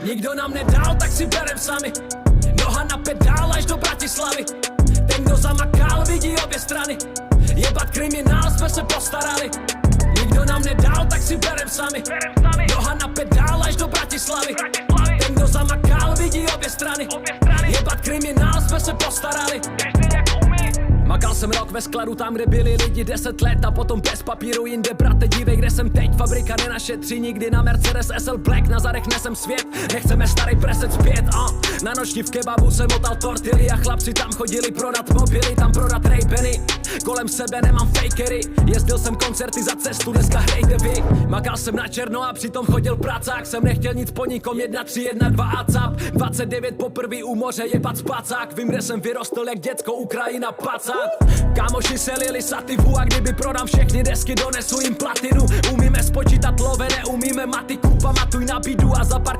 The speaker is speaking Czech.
Nikdo nám nedal, tak si berem sami. Noha na pedál až do Bratislavy. Ten, kdo zamakal, vidí obě strany. Jebat kriminál, jsme se postarali. Nikdo nám nedal, tak si berem sami. Noha na pedál až do Bratislavy. Ten, kdo zamakal, vidí obě strany. Jebat kriminál, jsme se postarali. Makal jsem rok ve skladu tam, kde byli lidi 10 let a potom bez papíru jinde, brate, dívej, kde jsem teď. Fabrika nenašetří nikdy na Mercedes SL Black, na zadech nesem svět, nechceme starý preset zpět. Na noční v kebabu jsem motal tortily a chlapci tam chodili prodat mobily, tam prodat Ray-Bany. Kolem sebe nemám fakery, jezdil jsem koncerty za cestu, dneska hrejte vy. Makal jsem na černo a přitom chodil pracák, jsem nechtěl nic po nikom, 1, 3, 1, 2 a cap. 29 poprvé u moře, jebat spacák, vím, kde jsem vyrostl jak děcko, Ukrajina, pacák. Kámoši se lili sativu a kdyby prodám všechny desky, donesu jim platinu. Umíme spočítat love, neumíme matiku, pamatuj na bidu a za pár